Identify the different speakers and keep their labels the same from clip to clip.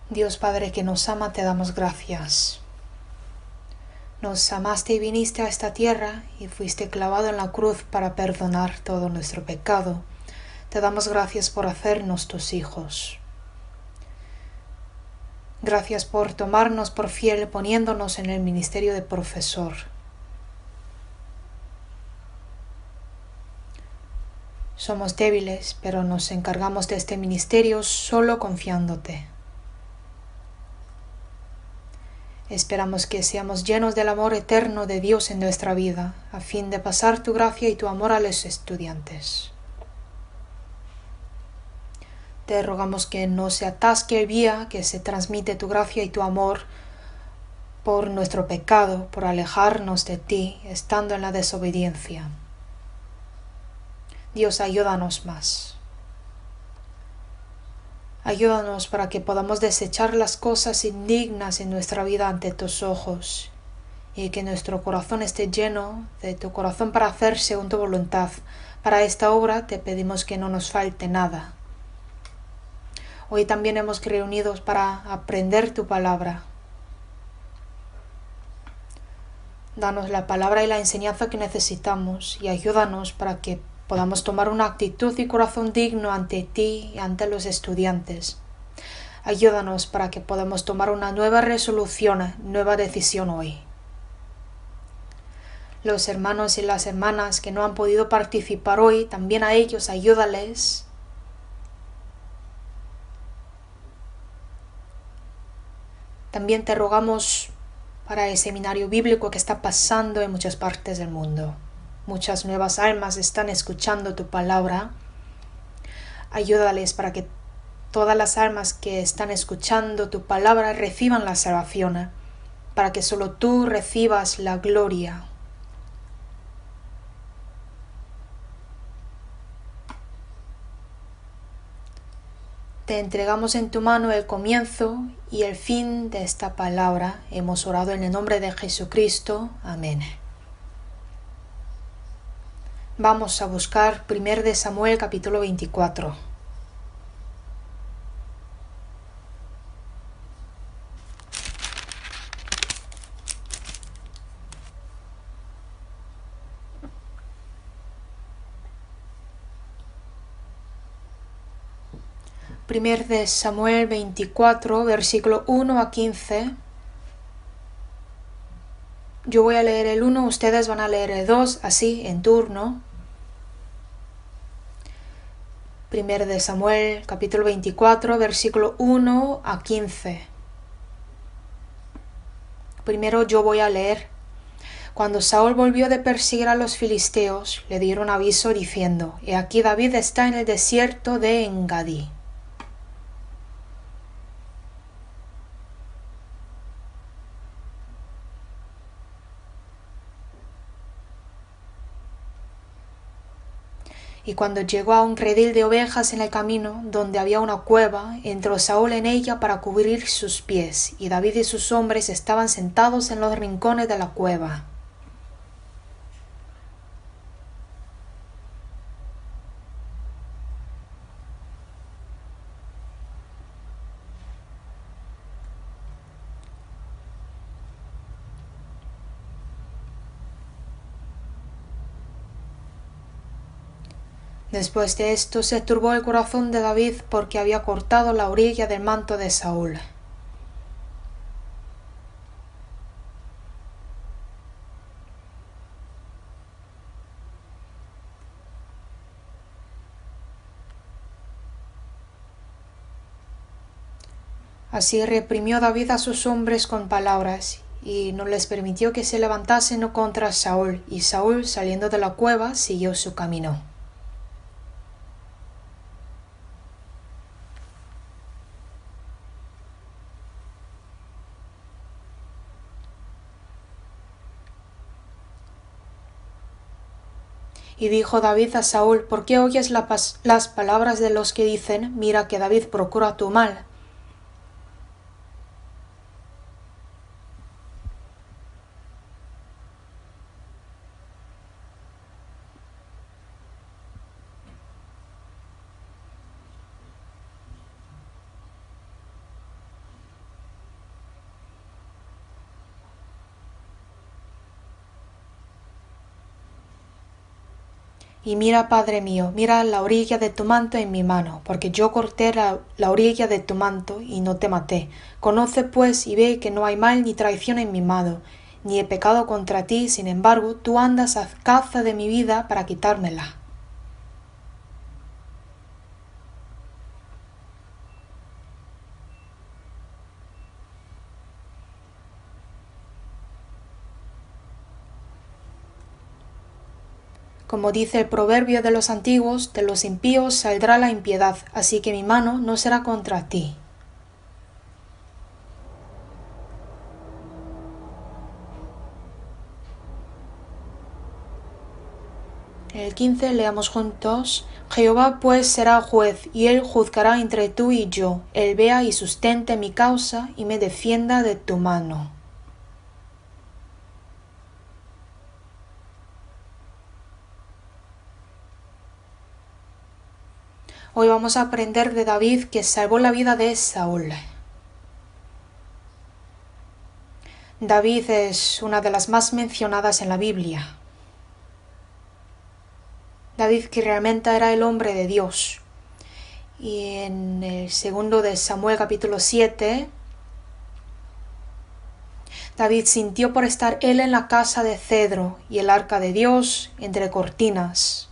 Speaker 1: Dios Padre que nos ama, te damos gracias. Nos amaste y viniste a esta tierra y fuiste clavado en la cruz para perdonar todo nuestro pecado. Te damos gracias por hacernos tus hijos. Gracias por tomarnos por fiel poniéndonos en el ministerio de profesor. Somos débiles, pero nos encargamos de este ministerio solo confiándote. Esperamos que seamos llenos del amor eterno de Dios en nuestra vida, a fin de pasar tu gracia y tu amor a los estudiantes. Te rogamos que no se atasque el vía que se transmite tu gracia y tu amor por nuestro pecado, por alejarnos de ti, estando en la desobediencia. Dios, ayúdanos más. Ayúdanos para que podamos desechar las cosas indignas en nuestra vida ante tus ojos y que nuestro corazón esté lleno de tu corazón para hacer según tu voluntad. Para esta obra te pedimos que no nos falte nada. Hoy también hemos reunidos para aprender tu palabra. Danos la palabra y la enseñanza que necesitamos y ayúdanos para que podamos tomar una actitud y corazón digno ante ti y ante los estudiantes. Ayúdanos para que podamos tomar una nueva resolución, nueva decisión hoy. Los hermanos y las hermanas que no han podido participar hoy, también a ellos ayúdales. También te rogamos para el seminario bíblico que está pasando en muchas partes del mundo. Muchas nuevas almas están escuchando tu palabra. Ayúdales para que todas las almas que están escuchando tu palabra reciban la salvación, para que solo tú recibas la gloria. Te entregamos en tu mano el comienzo y el fin de esta palabra. Hemos orado en el nombre de Jesucristo. Amén. Vamos a buscar 1 de Samuel capítulo 24. Primer de Samuel 24, versículo 1 a 15. Yo voy a leer el 1, ustedes van a leer el 2, así en turno. Primer de Samuel, capítulo 24, versículo 1 a 15. Primero yo voy a leer. Cuando Saúl volvió de perseguir a los filisteos, le dieron aviso diciendo: He aquí David está en el desierto de Engadí. Y cuando llegó a un redil de ovejas en el camino, donde había una cueva, entró Saúl en ella para cubrir sus pies, y David y sus hombres estaban sentados en los rincones de la cueva. Después de esto se turbó el corazón de David porque había cortado la orilla del manto de Saúl. Así reprimió David a sus hombres con palabras, y no les permitió que se levantasen contra Saúl, y Saúl, saliendo de la cueva, siguió su camino. Y dijo David a Saúl: ¿Por qué oyes las palabras de los que dicen: Mira que David procura tu mal? Y mira, Padre mío, mira la orilla de tu manto en mi mano, porque yo corté la orilla de tu manto y no te maté. Conoce pues y ve que no hay mal ni traición en mi mano, ni he pecado contra ti, sin embargo, tú andas a caza de mi vida para quitármela. Como dice el proverbio de los antiguos, de los impíos saldrá la impiedad, así que mi mano no será contra ti. En el 15 leamos juntos: Jehová pues será juez, y él juzgará entre tú y yo. Él vea y sustente mi causa, y me defienda de tu mano. Hoy vamos a aprender de David, que salvó la vida de Saúl. David es una de las más mencionadas en la Biblia. David, que realmente era el hombre de Dios. Y en el segundo de Samuel capítulo 7, David sintió por estar él en la casa de cedro y el arca de Dios entre cortinas,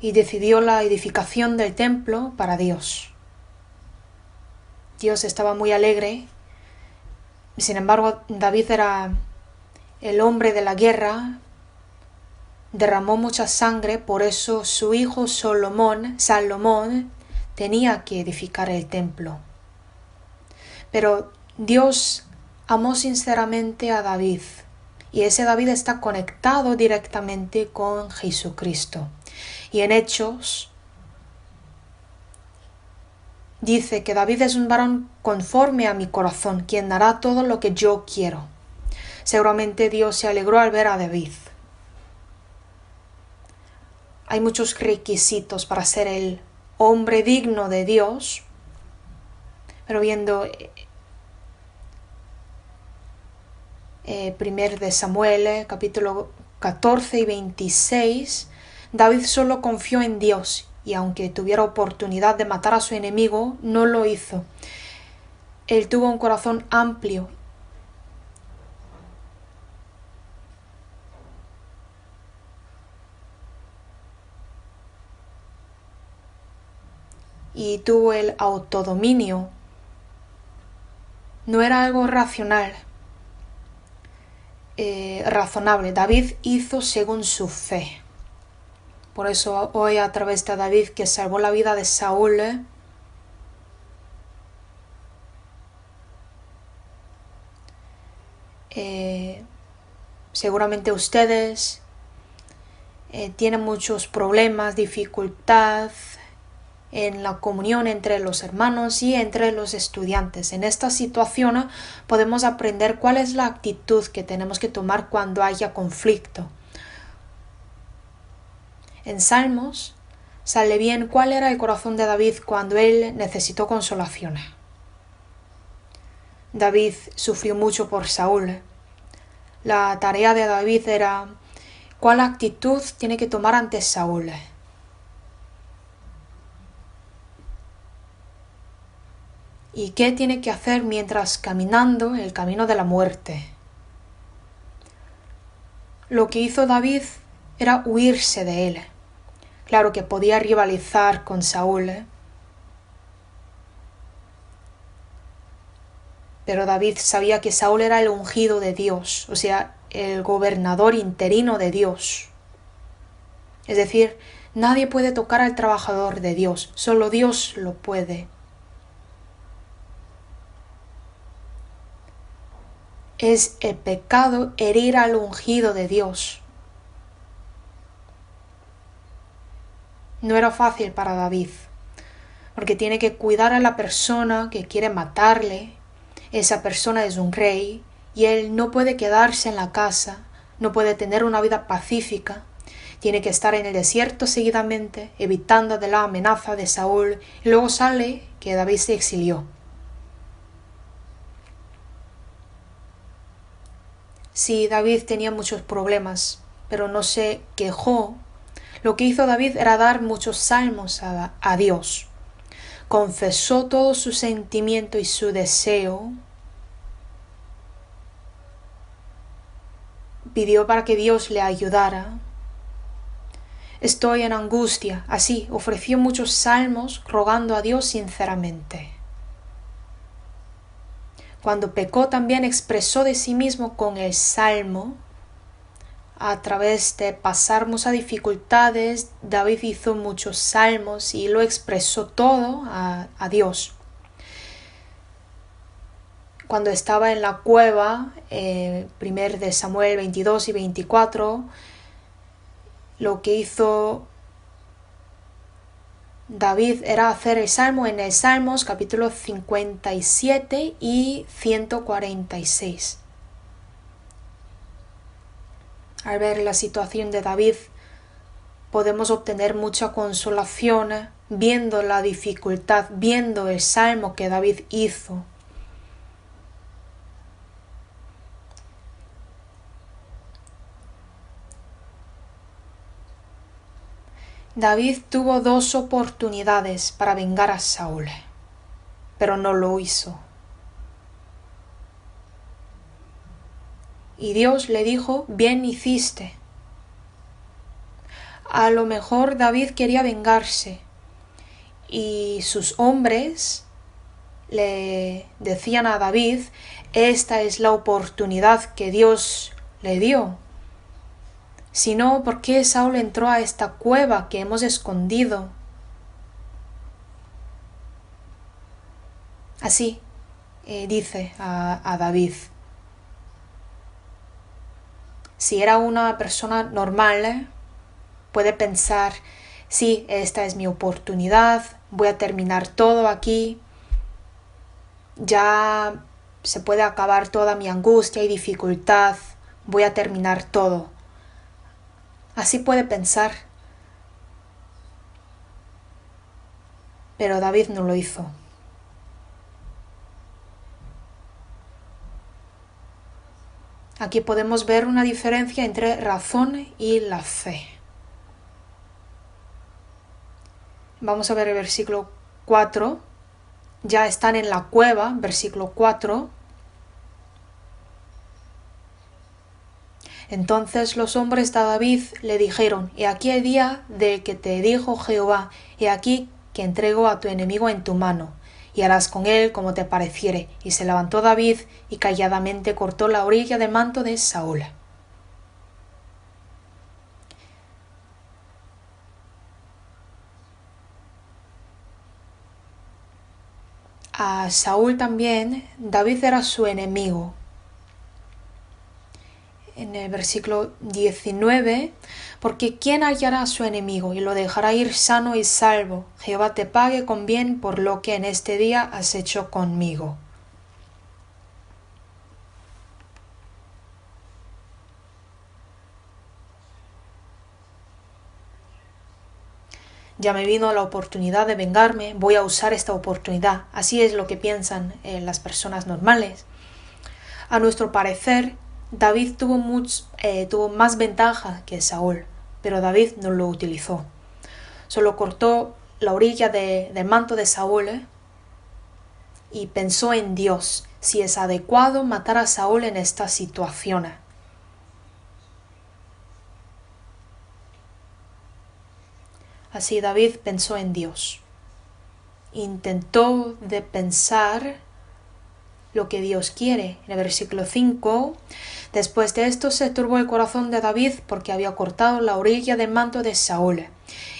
Speaker 1: y decidió la edificación del templo para Dios. Dios estaba muy alegre. Sin embargo, David era el hombre de la guerra, derramó mucha sangre, por eso su hijo Salomón tenía que edificar el templo. Pero Dios amó sinceramente a David, y ese David está conectado directamente con Jesucristo. Y en Hechos dice que David es un varón conforme a mi corazón, quien hará todo lo que yo quiero. Seguramente Dios se alegró al ver a David. Hay muchos requisitos para ser el hombre digno de Dios, pero viendo primer de Samuel, capítulo 14 y 26, David solo confió en Dios, y aunque tuviera oportunidad de matar a su enemigo, no lo hizo. Él tuvo un corazón amplio. Y tuvo el autodominio. No era algo racional, razonable. David hizo según su fe. Por eso hoy, a través de David, que salvó la vida de Saúl, seguramente ustedes tienen muchos problemas, dificultad en la comunión entre los hermanos y entre los estudiantes. En esta situación podemos aprender cuál es la actitud que tenemos que tomar cuando haya conflicto. En Salmos sale bien cuál era el corazón de David cuando él necesitó consolación. David sufrió mucho por Saúl. La tarea de David era cuál actitud tiene que tomar ante Saúl. ¿Y qué tiene que hacer mientras caminando el camino de la muerte? Lo que hizo David era huirse de él. Claro que podía rivalizar con Saúl, pero David sabía que Saúl era el ungido de Dios, o sea, el gobernador interino de Dios. Es decir, nadie puede tocar al trabajador de Dios, solo Dios lo puede. Es el pecado herir al ungido de Dios. No era fácil para David, porque tiene que cuidar a la persona que quiere matarle. Esa persona es un rey y él no puede quedarse en la casa, no puede tener una vida pacífica. Tiene que estar en el desierto seguidamente, evitando de la amenaza de Saúl, y luego sale que David se exilió. Sí, David tenía muchos problemas, pero no se quejó, lo que hizo David era dar muchos salmos a Dios. Confesó todo su sentimiento y su deseo. Pidió para que Dios le ayudara. Estoy en angustia. Así, ofreció muchos salmos rogando a Dios sinceramente. Cuando pecó también expresó de sí mismo con el salmo. A través de pasar muchas dificultades, David hizo muchos salmos y lo expresó todo a Dios. Cuando estaba en la cueva, 1 de Samuel 22 y 24, lo que hizo David era hacer el salmo en el Salmos capítulo 57 y 146. Al ver la situación de David, podemos obtener mucha consolación viendo la dificultad, viendo el salmo que David hizo. David tuvo 2 oportunidades para vengar a Saúl, pero no lo hizo. Y Dios le dijo, bien hiciste. A lo mejor David quería vengarse y sus hombres le decían a David, esta es la oportunidad que Dios le dio. Si no, ¿por qué Saúl entró a esta cueva que hemos escondido? Así dice a David. Si era una persona normal, puede pensar, sí, esta es mi oportunidad, voy a terminar todo aquí, ya se puede acabar toda mi angustia y dificultad, voy a terminar todo. Así puede pensar. Pero David no lo hizo. Aquí podemos ver una diferencia entre razón y la fe. Vamos a ver el versículo 4. Ya están en la cueva, versículo 4. Entonces los hombres de David le dijeron, he aquí el día del que te dijo Jehová, he aquí que entrego a tu enemigo en tu mano, y harás con él como te pareciere. Y se levantó David y calladamente cortó la orilla del manto de Saúl. A Saúl también, David era su enemigo. En el versículo 19, porque ¿quién hallará a su enemigo y lo dejará ir sano y salvo? Jehová te pague con bien por lo que en este día has hecho conmigo. Ya me vino la oportunidad de vengarme, voy a usar esta oportunidad. Así es lo que piensan las personas normales. A nuestro parecer, David tuvo más ventaja que Saúl, pero David no lo utilizó. Solo cortó la orilla del manto de Saúl y pensó en Dios, si es adecuado matar a Saúl en esta situación. Así David pensó en Dios. Intentó de pensar lo que Dios quiere. En el versículo 5, después de esto se turbó el corazón de David porque había cortado la orilla del manto de Saúl.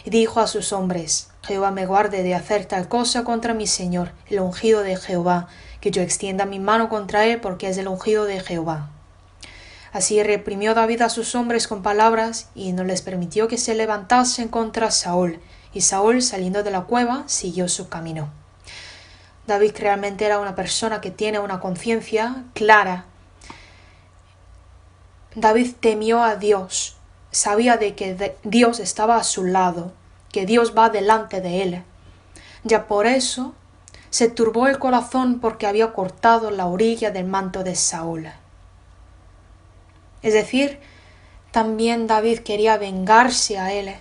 Speaker 1: Y dijo a sus hombres, Jehová me guarde de hacer tal cosa contra mi Señor, el ungido de Jehová, que yo extienda mi mano contra él porque es el ungido de Jehová. Así reprimió David a sus hombres con palabras y no les permitió que se levantasen contra Saúl. Y Saúl, saliendo de la cueva, siguió su camino. David realmente era una persona que tiene una conciencia clara. David temió a Dios, sabía de que Dios estaba a su lado, que Dios va delante de él. Ya por eso se turbó el corazón porque había cortado la orilla del manto de Saúl. Es decir, también David quería vengarse a él.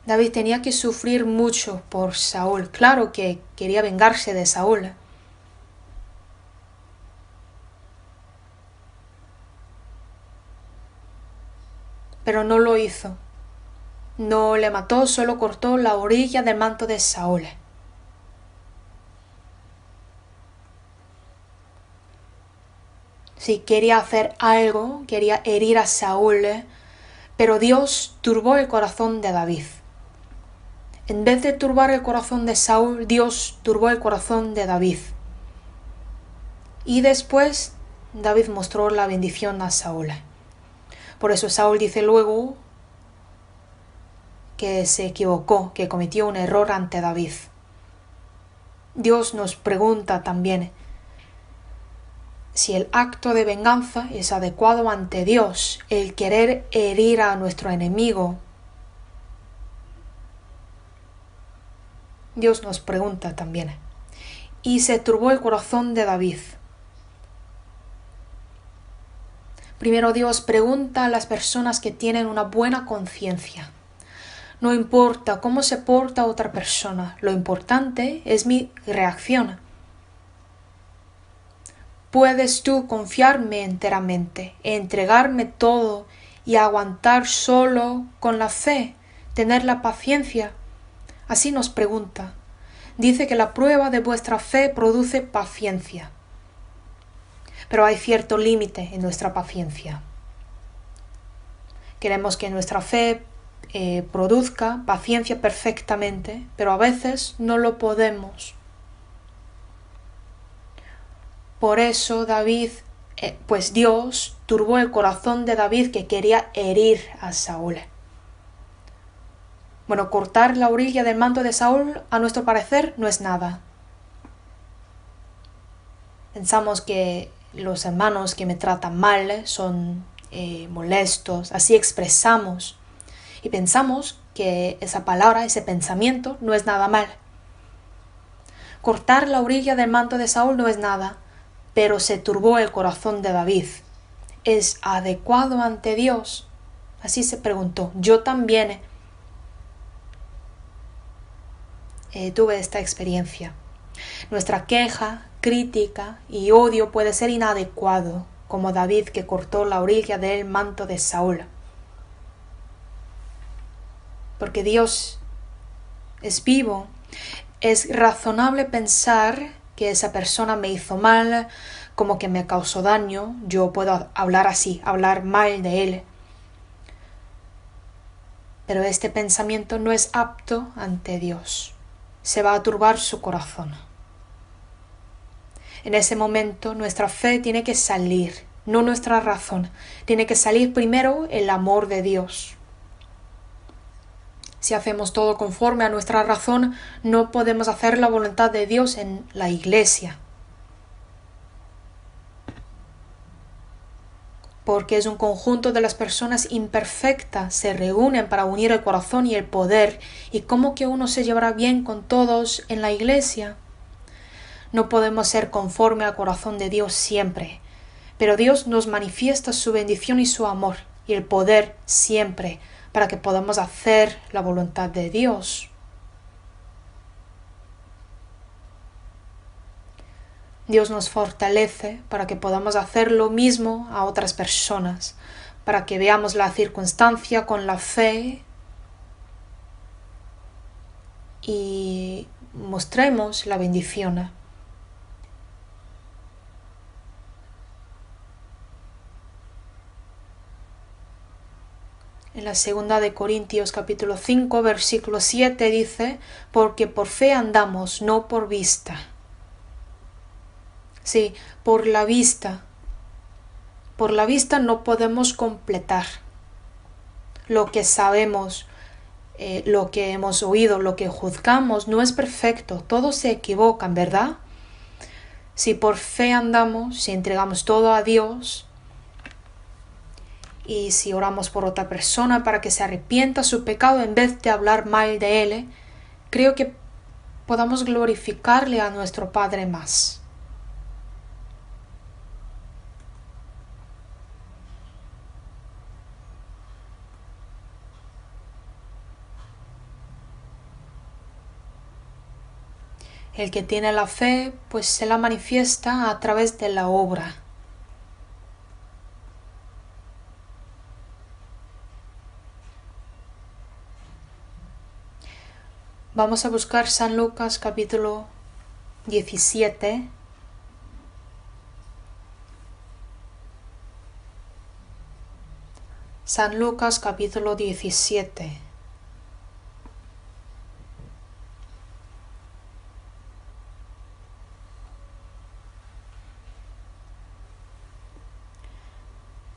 Speaker 1: David tenía que sufrir mucho por Saúl. Claro que quería vengarse de Saúl. Pero no lo hizo. No le mató, solo cortó la orilla del manto de Saúl. Sí, quería hacer algo, quería herir a Saúl, pero Dios turbó el corazón de David. En vez de turbar el corazón de Saúl, Dios turbó el corazón de David. Y después David mostró la bendición a Saúl. Por eso Saúl dice luego que se equivocó, que cometió un error ante David. Dios nos pregunta también si el acto de venganza es adecuado ante Dios, el querer herir a nuestro enemigo. Dios nos pregunta también. Y se turbó el corazón de David. Primero Dios pregunta a las personas que tienen una buena conciencia. No importa cómo se porta otra persona, lo importante es mi reacción. ¿Puedes tú confiarme enteramente, entregarme todo y aguantar solo con la fe, tener la paciencia? Así nos pregunta. Dice que la prueba de vuestra fe produce paciencia. Pero hay cierto límite en nuestra paciencia. Queremos que nuestra fe produzca paciencia perfectamente, pero a veces no lo podemos. Por eso pues Dios turbó el corazón de David, que quería herir a Saúl. Bueno, cortar la orilla del manto de Saúl, a nuestro parecer, no es nada. Pensamos que los hermanos que me tratan mal son molestos, así expresamos. Y pensamos que esa palabra, ese pensamiento, no es nada mal. Cortar la orilla del manto de Saúl no es nada, pero se turbó el corazón de David. ¿Es adecuado ante Dios? Así se preguntó. Yo también tuve esta experiencia. Nuestra queja, crítica y odio puede ser inadecuado, como David, que cortó la orilla del manto de Saúl. Porque Dios es vivo. Es razonable pensar que esa persona me hizo mal, como que me causó daño. Yo puedo hablar así, hablar mal de él. Pero este pensamiento no es apto ante Dios. Se va a turbar su corazón. En ese momento nuestra fe tiene que salir, no nuestra razón. Tiene que salir primero el amor de Dios. Si hacemos todo conforme a nuestra razón, no podemos hacer la voluntad de Dios en la iglesia. Porque es un conjunto de las personas imperfectas, se reúnen para unir el corazón y el poder. ¿Y cómo que uno se llevará bien con todos en la iglesia? No podemos ser conforme al corazón de Dios siempre, pero Dios nos manifiesta su bendición y su amor y el poder siempre, para que podamos hacer la voluntad de Dios. Dios nos fortalece para que podamos hacer lo mismo a otras personas, para que veamos la circunstancia con la fe y mostremos la bendición. En la segunda de Corintios capítulo 5 versículo 7 dice: porque por fe andamos, no por vista. Sí, por la vista. Por la vista no podemos completar lo que sabemos, lo que hemos oído, lo que juzgamos no es perfecto. Todos se equivocan, ¿verdad? Si por fe andamos, si entregamos todo a Dios, y si oramos por otra persona para que se arrepienta su pecado en vez de hablar mal de él, creo que podamos glorificarle a nuestro Padre más. El que tiene la fe, pues se la manifiesta a través de la obra. Vamos a buscar San Lucas capítulo 17. San Lucas capítulo 17.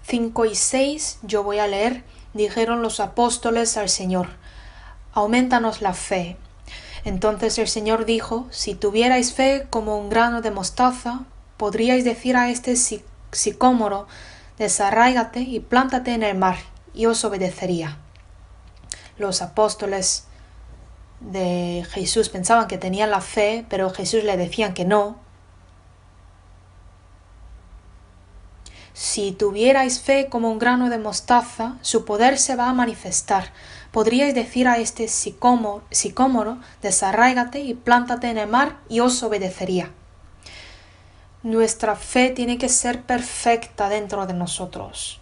Speaker 1: Cinco y 6 yo voy a leer. Dijeron los apóstoles al Señor: aumentanos la fe. Entonces el Señor dijo: si tuvierais fe como un grano de mostaza, podríais decir a este sicómoro: desarráigate y plántate en el mar, y os obedecería. Los apóstoles de Jesús pensaban que tenían la fe, pero Jesús le decían que no. Si tuvierais fe como un grano de mostaza, su poder se va a manifestar. Podríais decir a este sicómoro: desarráigate y plántate en el mar, y os obedecería. Nuestra fe tiene que ser perfecta dentro de nosotros.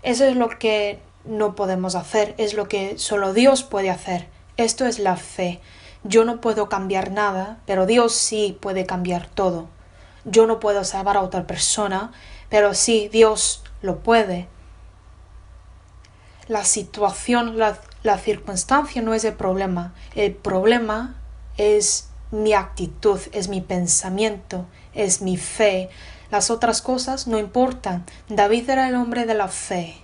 Speaker 1: Eso es lo que no podemos hacer, es lo que solo Dios puede hacer. Esto es la fe. Yo no puedo cambiar nada, pero Dios sí puede cambiar todo. Yo no puedo salvar a otra persona, pero sí, Dios lo puede. La situación, la circunstancia no es el problema. El problema es mi actitud, es mi pensamiento, es mi fe. Las otras cosas no importan. David era el hombre de la fe.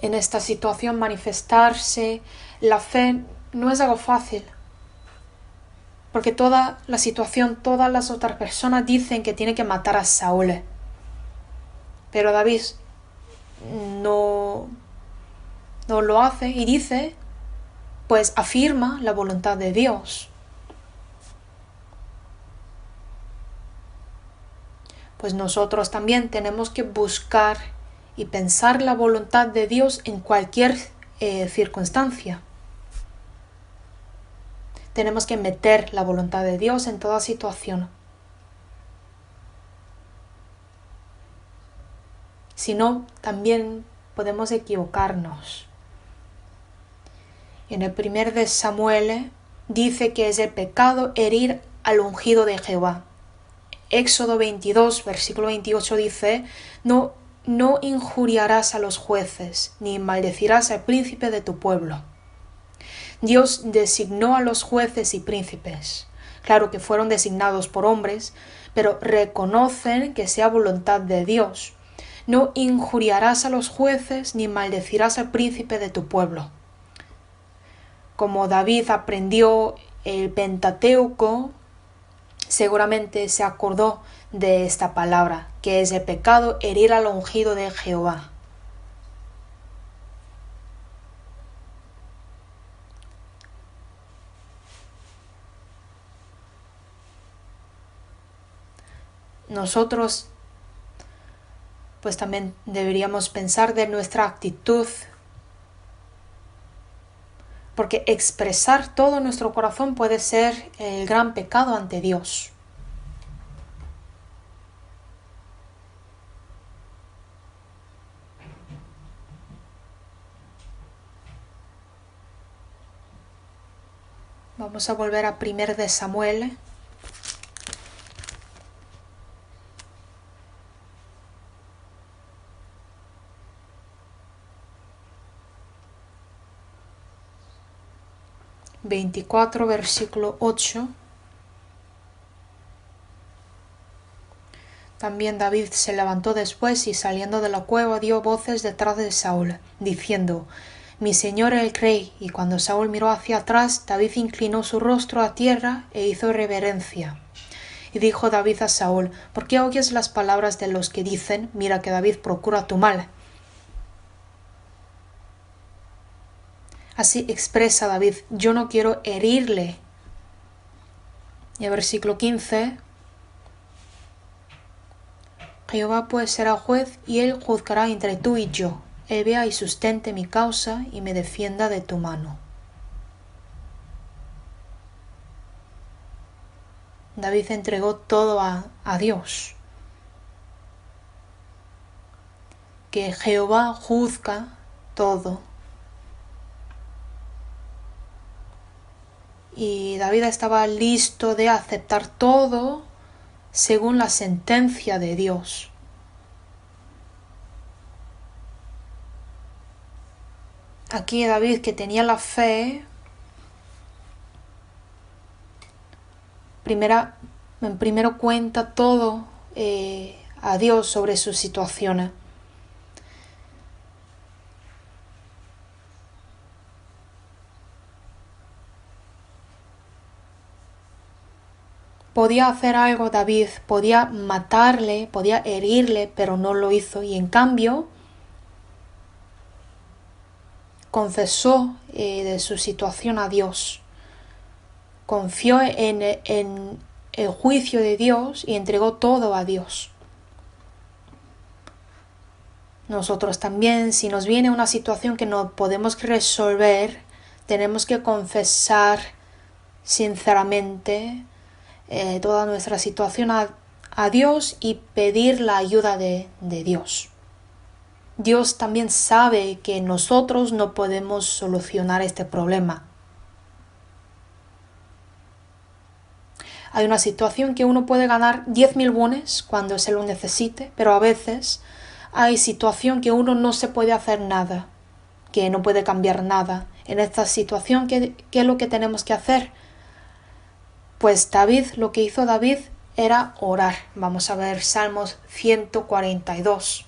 Speaker 1: En esta situación manifestarse la fe no es algo fácil. Porque toda la situación, todas las otras personas dicen que tiene que matar a Saúl. Pero David no lo hace y dice, pues afirma la voluntad de Dios. Pues nosotros también tenemos que buscar y pensar la voluntad de Dios en cualquier circunstancia. Tenemos que meter la voluntad de Dios en toda situación. Si no, también podemos equivocarnos. En el 1 de Samuel dice que es el pecado herir al ungido de Jehová. Éxodo 22, versículo 28 dice: no injuriarás a los jueces, ni maldecirás al príncipe de tu pueblo. Dios designó a los jueces y príncipes. Claro que fueron designados por hombres, pero reconocen que sea voluntad de Dios. No injuriarás a los jueces ni maldecirás al príncipe de tu pueblo. Como David aprendió el Pentateuco, seguramente se acordó de esta palabra, que es el pecado herir al ungido de Jehová. Nosotros pues también deberíamos pensar de nuestra actitud, porque expresar todo nuestro corazón puede ser el gran pecado ante Dios. Vamos a volver a 1 de Samuel. Versículo 8. También David se levantó después y saliendo de la cueva dio voces detrás de Saúl, diciendo: mi señor el rey. Y cuando Saúl miró hacia atrás, David inclinó su rostro a tierra e hizo reverencia. Y dijo David a Saúl: ¿por qué oyes las palabras de los que dicen: mira que David procura tu mal? Así expresa David: yo no quiero herirle. Y el versículo 15: Jehová pues será juez, y él juzgará entre tú y yo. Él vea y sustente mi causa, y me defienda de tu mano. David entregó todo a Dios. Que Jehová juzga todo. Y David estaba listo de aceptar todo según la sentencia de Dios. Aquí David, que tenía la fe, primero cuenta todo a Dios sobre sus situaciones. Podía hacer algo David, podía matarle, podía herirle, pero no lo hizo. Y en cambio, confesó de su situación a Dios. Confió en el juicio de Dios y entregó todo a Dios. Nosotros también, si nos viene una situación que no podemos resolver, tenemos que confesar sinceramente toda nuestra situación a Dios y pedir la ayuda de Dios. Dios también sabe que nosotros no podemos solucionar este problema. Hay una situación que uno puede ganar 10.000 wones cuando se lo necesite, pero a veces hay situación que uno no se puede hacer nada, que no puede cambiar nada. En esta situación, ¿qué es lo que tenemos que hacer? Pues lo que hizo David era orar. Vamos a ver Salmos 142.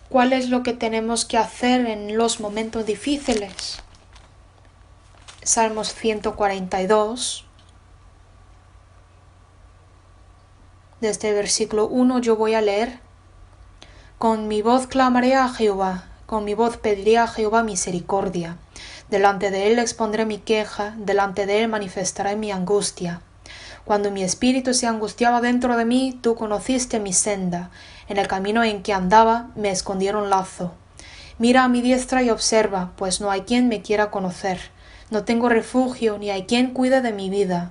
Speaker 1: ¿Cuál es lo que tenemos que hacer en los momentos difíciles? Salmos 142. Desde el versículo 1 yo voy a leer. Con mi voz clamaré a Jehová. Con mi voz pediré a Jehová misericordia. Delante de él expondré mi queja, delante de él manifestaré mi angustia. Cuando mi espíritu se angustiaba dentro de mí, tú conociste mi senda. En el camino en que andaba, me escondieron lazo. Mira a mi diestra y observa, pues no hay quien me quiera conocer. No tengo refugio, ni hay quien cuide de mi vida.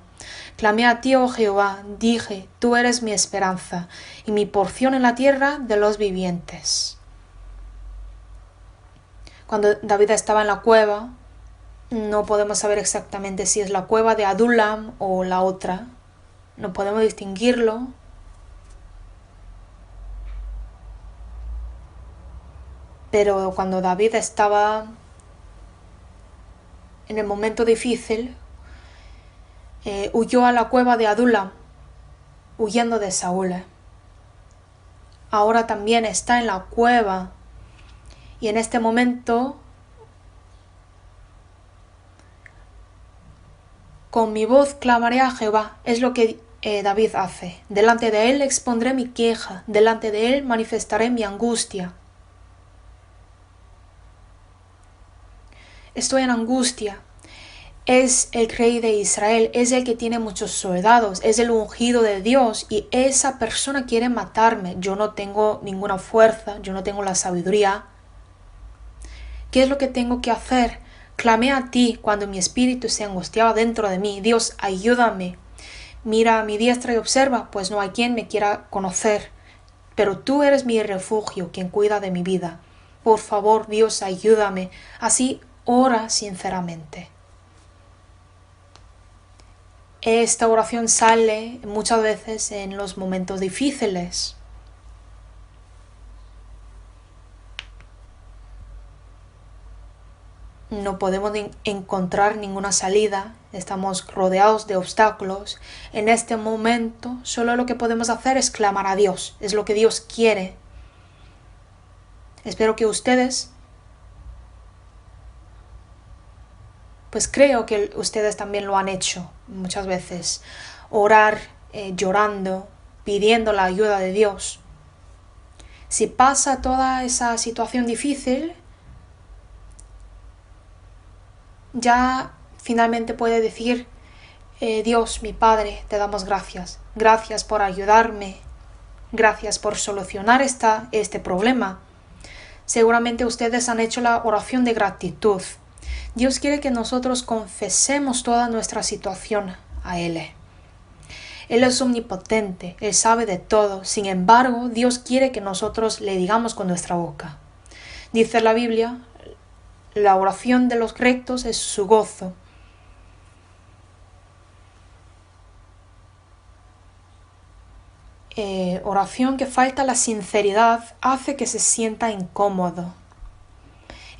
Speaker 1: Clamé a ti, oh Jehová, dije, tú eres mi esperanza, y mi porción en la tierra de los vivientes. Cuando David estaba en la cueva, no podemos saber exactamente si es la cueva de Adullam o la otra. No podemos distinguirlo. Pero cuando David estaba en el momento difícil, huyó a la cueva de Adullam, huyendo de Saúl. Ahora también está en la cueva. Y en este momento, con mi voz clamaré a Jehová. Es lo que David hace. Delante de él expondré mi queja. Delante de él manifestaré mi angustia. Estoy en angustia. Es el rey de Israel. Es el que tiene muchos soldados. Es el ungido de Dios. Y esa persona quiere matarme. Yo no tengo ninguna fuerza. Yo no tengo la sabiduría. ¿Qué es lo que tengo que hacer? Clamé a ti cuando mi espíritu se angustiaba dentro de mí. Dios, ayúdame. Mira a mi diestra y observa, pues no hay quien me quiera conocer. Pero tú eres mi refugio, quien cuida de mi vida. Por favor, Dios, ayúdame. Así ora sinceramente. Esta oración sale muchas veces en los momentos difíciles. No podemos encontrar ninguna salida, estamos rodeados de obstáculos. En este momento solo lo que podemos hacer es clamar a Dios, es lo que Dios quiere. Espero que ustedes, pues creo que ustedes también lo han hecho muchas veces, orar llorando, pidiendo la ayuda de Dios. Si pasa toda esa situación difícil, ya finalmente puede decir, Dios, mi Padre, te damos gracias. Gracias por ayudarme. Gracias por solucionar este problema. Seguramente ustedes han hecho la oración de gratitud. Dios quiere que nosotros confesemos toda nuestra situación a Él. Él es omnipotente, Él sabe de todo. Sin embargo, Dios quiere que nosotros le digamos con nuestra boca. Dice la Biblia, la oración de los rectos es su gozo. Oración que falta la sinceridad hace que se sienta incómodo.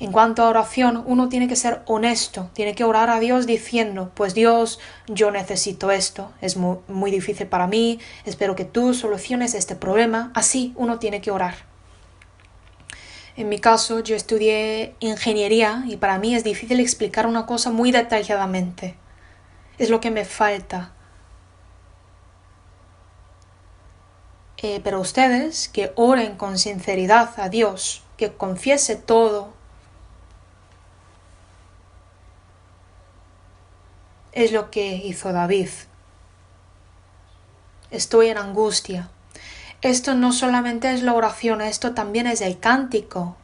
Speaker 1: En cuanto a oración, uno tiene que ser honesto, tiene que orar a Dios diciendo, pues Dios, yo necesito esto, es muy difícil para mí, espero que tú soluciones este problema. Así uno tiene que orar. En mi caso, yo estudié ingeniería y para mí es difícil explicar una cosa muy detalladamente. Es lo que me falta. Pero ustedes que oren con sinceridad a Dios, que confiese todo, es lo que hizo David. Estoy en angustia. Esto no solamente es la oración, esto también es el cántico.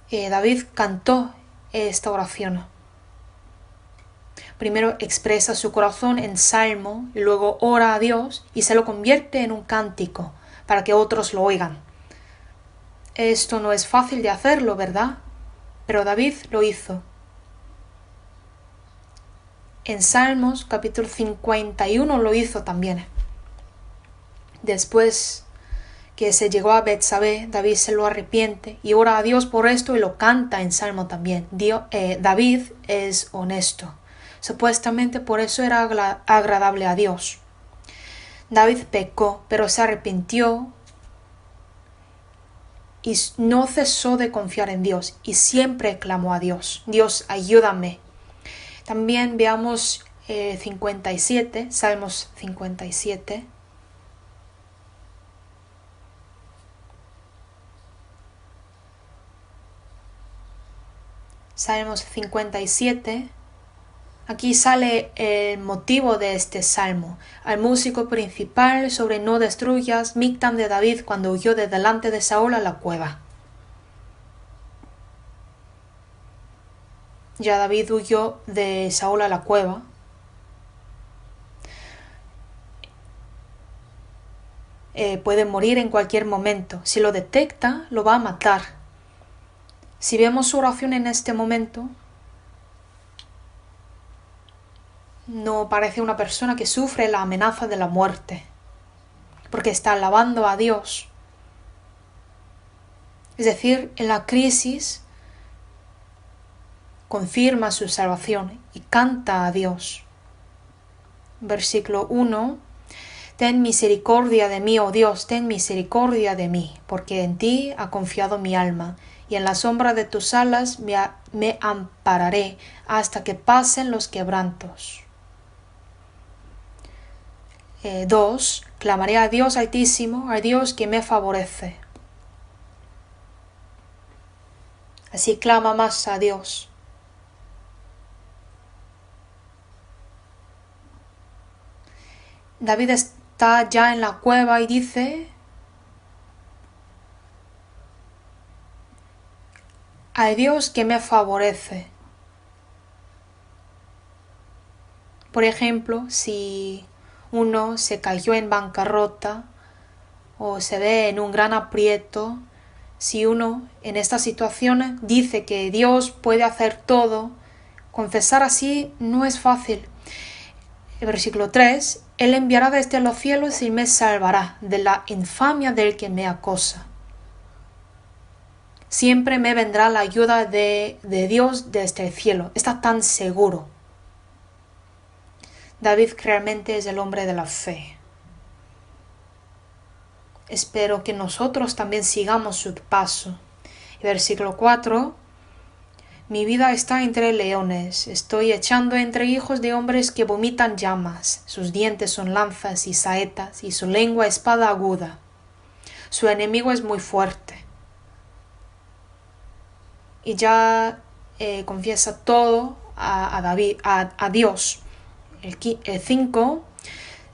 Speaker 1: David cantó esta oración. Primero expresa su corazón en salmo, y luego ora a Dios y se lo convierte en un cántico para que otros lo oigan. Esto no es fácil de hacerlo, ¿verdad? Pero David lo hizo. En Salmos capítulo 51 lo hizo también. Después que se llegó a Betsabé, David se lo arrepiente y ora a Dios por esto y lo canta en Salmo también. David es honesto. Supuestamente por eso era agradable a Dios. David pecó, pero se arrepintió y no cesó de confiar en Dios y siempre clamó a Dios. Dios, ayúdame. También veamos 57, Salmos 57. Salmos 57. Aquí sale el motivo de este salmo. Al músico principal sobre no destruyas, Mictam de David cuando huyó de delante de Saúl a la cueva. Ya David huyó de Saúl a la cueva. Puede morir en cualquier momento. Si lo detecta, lo va a matar. Si vemos su oración en este momento, no parece una persona que sufre la amenaza de la muerte, porque está alabando a Dios. Es decir, en la crisis confirma su salvación y canta a Dios. Versículo 1. Ten misericordia de mí, oh Dios, ten misericordia de mí, porque en ti ha confiado mi alma, y en la sombra de tus alas me ampararé hasta que pasen los quebrantos. 2. Clamaré a Dios Altísimo, a Dios que me favorece. Así clama más a Dios. David está ya en la cueva y dice: a Dios que me favorece. Por ejemplo, si uno se cayó en bancarrota o se ve en un gran aprieto, si uno en esta situación dice que Dios puede hacer todo, confesar así no es fácil. El versículo 3, Él enviará desde los cielos y me salvará de la infamia del que me acosa. Siempre me vendrá la ayuda de Dios desde el cielo. Está tan seguro. David realmente es el hombre de la fe. Espero que nosotros también sigamos su paso. Versículo 4. Mi vida está entre leones, estoy echando entre hijos de hombres que vomitan llamas. Sus dientes son lanzas y saetas, y su lengua espada aguda. Su enemigo es muy fuerte. Y ya confiesa todo a Dios. El 5.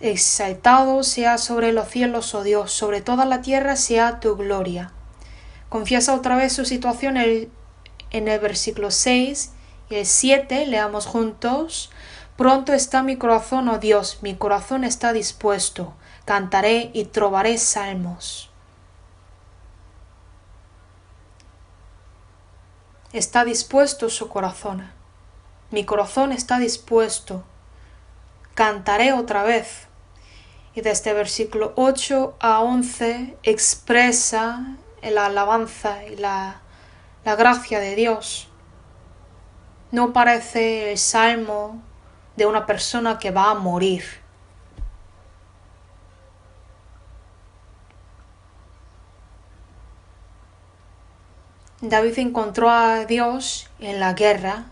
Speaker 1: Exaltado sea sobre los cielos, oh Dios, sobre toda la tierra sea tu gloria. Confiesa otra vez su situación en el versículo 6 y el 7, leamos juntos. Pronto está mi corazón, oh Dios, mi corazón está dispuesto, cantaré y trovaré salmos. Está dispuesto su corazón. Mi corazón está dispuesto. Cantaré otra vez. Y desde versículo 8 a 11 expresa la alabanza y la gracia de Dios. No parece el salmo de una persona que va a morir. David encontró a Dios en la guerra,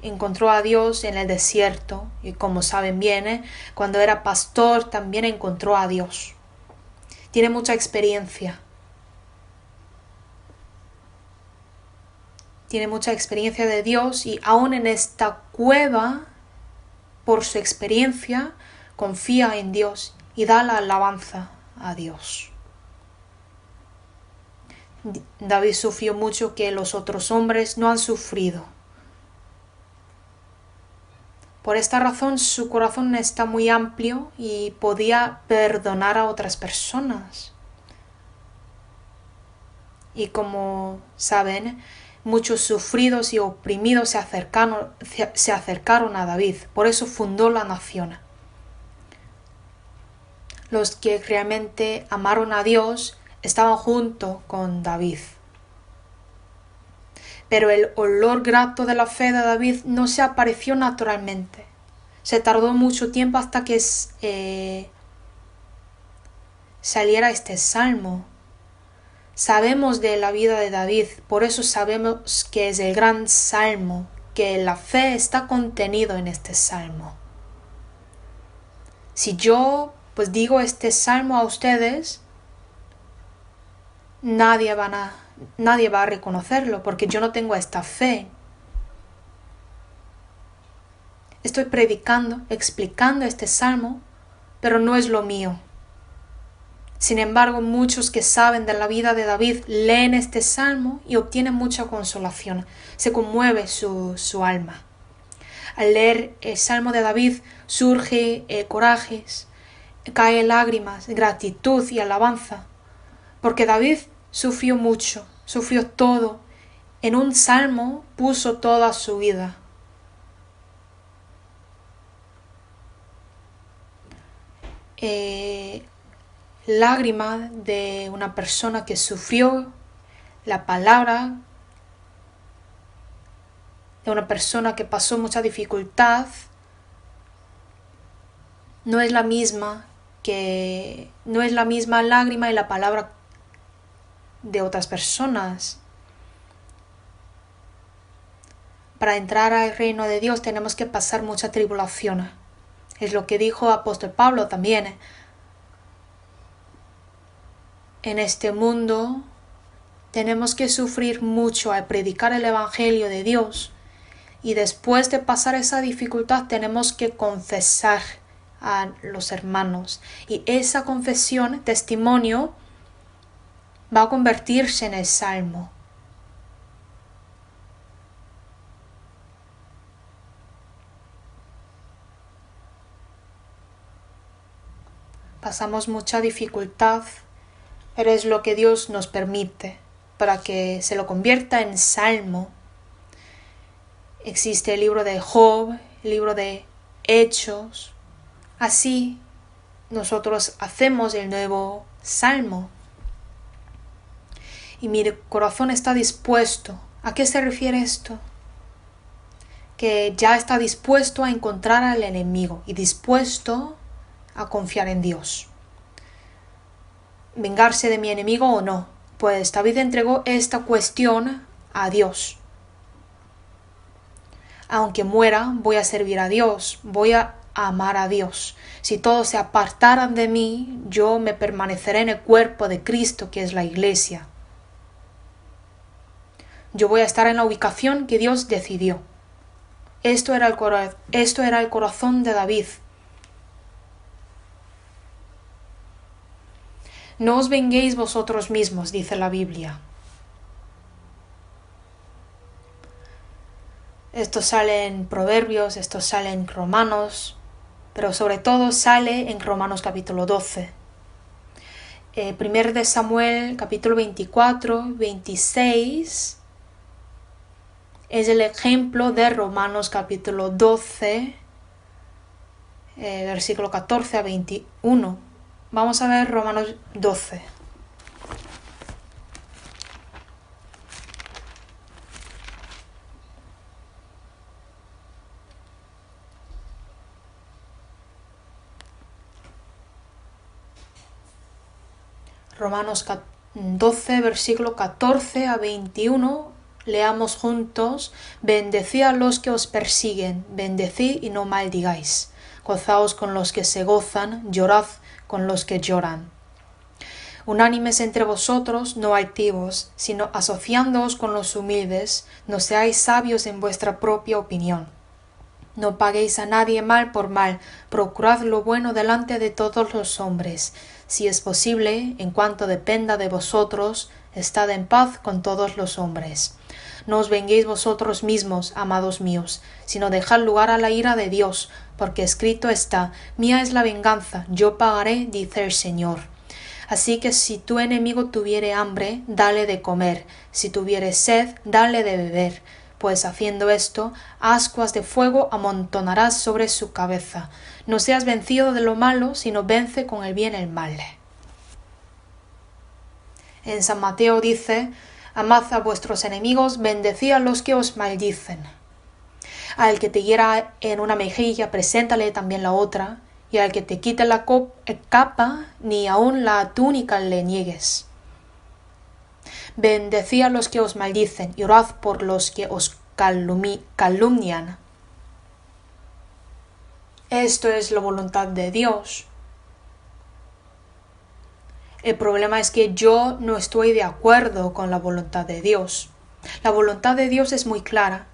Speaker 1: encontró a Dios en el desierto y, como saben bien, cuando era pastor también encontró a Dios. Tiene mucha experiencia. Tiene mucha experiencia de Dios y aún en esta cueva, por su experiencia, confía en Dios y da la alabanza a Dios. David sufrió mucho que los otros hombres no han sufrido. Por esta razón su corazón está muy amplio y podía perdonar a otras personas. Y como saben, muchos sufridos y oprimidos se acercaron a David. Por eso fundó la nación. Los que realmente amaron a Dios estaban junto con David. Pero el olor grato de la fe de David no se apareció naturalmente. Se tardó mucho tiempo hasta que saliera este salmo. Sabemos de la vida de David, por eso sabemos que es el gran salmo, que la fe está contenido en este salmo. Si yo digo este salmo a ustedes, nadie va a reconocerlo porque yo no tengo esta fe. Estoy predicando, explicando este salmo, pero no es lo mío. Sin embargo, muchos que saben de la vida de David leen este salmo y obtienen mucha consolación. Se conmueve su alma. Al leer el salmo de David surge corajes, caen lágrimas, gratitud y alabanza. Porque David sufrió mucho, sufrió todo. En un salmo puso toda su vida. Lágrima de una persona que sufrió, la palabra de una persona que pasó mucha dificultad, no es la misma lágrima y la palabra de otras personas. Para entrar al reino de Dios tenemos que pasar mucha tribulación. Es lo que dijo el apóstol Pablo también. En este mundo tenemos que sufrir mucho al predicar el Evangelio de Dios y después de pasar esa dificultad tenemos que confesar a los hermanos y esa confesión, testimonio, va a convertirse en el salmo. Pasamos mucha dificultad, pero es lo que Dios nos permite para que se lo convierta en salmo. Existe el libro de Job, el libro de Hechos. Así nosotros hacemos el nuevo salmo. Y mi corazón está dispuesto. ¿A qué se refiere esto? Que ya está dispuesto a encontrar al enemigo y dispuesto a confiar en Dios. ¿Vengarse de mi enemigo o no? Pues David entregó esta cuestión a Dios. Aunque muera, voy a servir a Dios, voy a amar a Dios. Si todos se apartaran de mí, yo me permaneceré en el cuerpo de Cristo, que es la iglesia. Yo voy a estar en la ubicación que Dios decidió. Esto era el corazón de David. No os venguéis vosotros mismos, dice la Biblia. Esto sale en Proverbios, esto sale en Romanos, pero sobre todo sale en Romanos capítulo 12. Primer de Samuel capítulo 24, 26 es el ejemplo de Romanos capítulo 12, versículo 14 a 21. Vamos a ver Romanos 12. Romanos 12, versículo 14 a 21, leamos juntos: bendecid a los que os persiguen, bendecid y no maldigáis. Gozaos con los que se gozan, llorad con los que lloran. Unánimes entre vosotros, no altivos, sino asociándoos con los humildes, no seáis sabios en vuestra propia opinión. No paguéis a nadie mal por mal, procurad lo bueno delante de todos los hombres. Si es posible, en cuanto dependa de vosotros, estad en paz con todos los hombres. No os venguéis vosotros mismos, amados míos, sino dejad lugar a la ira de Dios, porque escrito está: mía es la venganza, yo pagaré, dice el Señor. Así que si tu enemigo tuviere hambre, dale de comer; si tuviere sed, dale de beber. Pues haciendo esto, ascuas de fuego amontonarás sobre su cabeza. No seas vencido de lo malo, sino vence con el bien el mal. En San Mateo dice: amad a vuestros enemigos, bendecid a los que os maldicen. Al que te hiera en una mejilla, preséntale también la otra, y al que te quite la capa, ni aun la túnica le niegues. Bendecid a los que os maldicen, y orad por los que os calumnian. Esto es la voluntad de Dios. El problema es que yo no estoy de acuerdo con la voluntad de Dios. La voluntad de Dios es muy clara,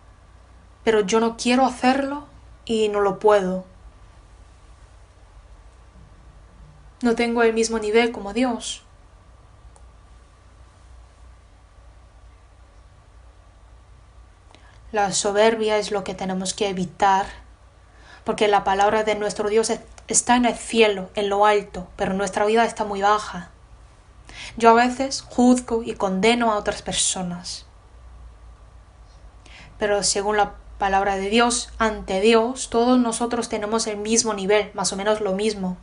Speaker 1: pero yo no quiero hacerlo y no lo puedo. No tengo el mismo nivel como Dios. La soberbia es lo que tenemos que evitar, porque la palabra de nuestro Dios está en el cielo, en lo alto, pero nuestra vida está muy baja. Yo a veces juzgo y condeno a otras personas, pero según la palabra de Dios, ante Dios, todos nosotros tenemos el mismo nivel, más o menos lo mismo.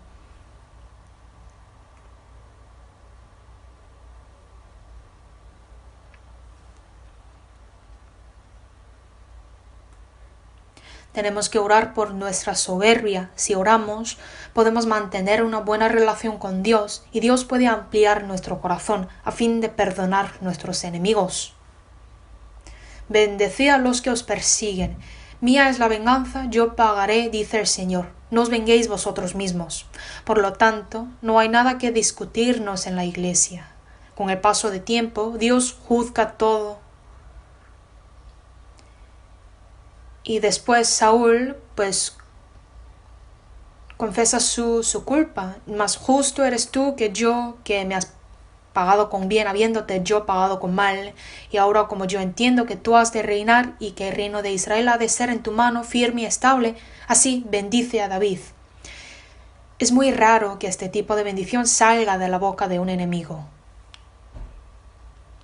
Speaker 1: Tenemos que orar por nuestra soberbia. Si oramos, podemos mantener una buena relación con Dios y Dios puede ampliar nuestro corazón a fin de perdonar nuestros enemigos. Bendecid a los que os persiguen. Mía es la venganza, yo pagaré, dice el Señor. No os venguéis vosotros mismos. Por lo tanto, no hay nada que discutirnos en la iglesia. Con el paso de tiempo, Dios juzga todo. Y después Saúl, confiesa su culpa. Más justo eres tú que yo, que me has pagado con bien, habiéndote yo pagado con mal. Y ahora, como yo entiendo que tú has de reinar y que el reino de Israel ha de ser en tu mano firme y estable, así bendice a David. Es muy raro que este tipo de bendición salga de la boca de un enemigo.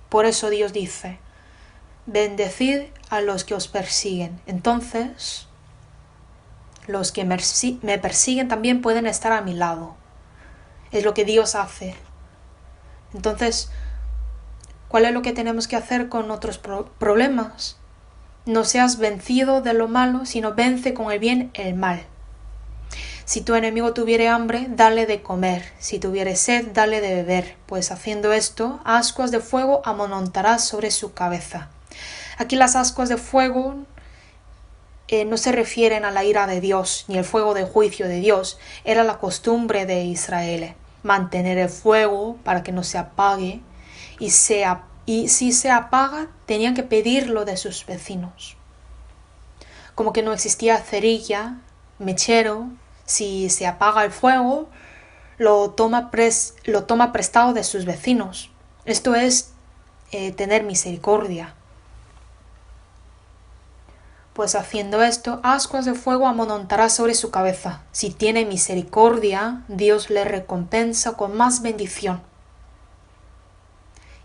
Speaker 1: Por eso Dios dice: bendecid a los que os persiguen. Entonces, los que me persiguen también pueden estar a mi lado. Es lo que Dios hace. Entonces, ¿cuál es lo que tenemos que hacer con otros problemas? No seas vencido de lo malo, sino vence con el bien el mal. Si tu enemigo tuviere hambre, dale de comer; si tuviere sed, dale de beber, pues haciendo esto, ascuas de fuego amontonarás sobre su cabeza. Aquí las ascuas de fuego no se refieren a la ira de Dios, ni el fuego de juicio de Dios. Era la costumbre de Israel, mantener el fuego para que no se apague, y si se apaga, tenían que pedirlo de sus vecinos. Como que no existía cerilla, mechero, si se apaga el fuego, lo toma prestado de sus vecinos. Esto es tener misericordia. Pues haciendo esto, ascuas de fuego amontonará sobre su cabeza. Si tiene misericordia, Dios le recompensa con más bendición.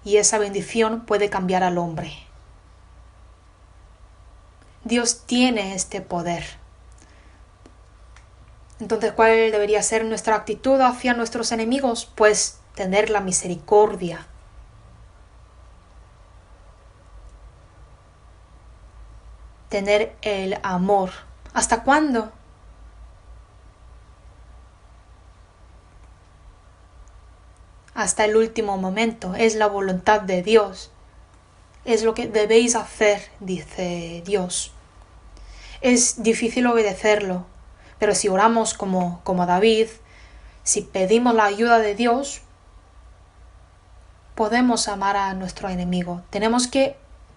Speaker 1: Y esa bendición puede cambiar al hombre. Dios tiene este poder. Entonces, ¿cuál debería ser nuestra actitud hacia nuestros enemigos? Pues tener la misericordia. Tener el amor. ¿Hasta cuándo? Hasta el último momento. Es la voluntad de Dios. Es lo que debéis hacer, dice Dios. Es difícil obedecerlo, pero si oramos como David, si pedimos la ayuda de Dios, podemos amar a nuestro enemigo.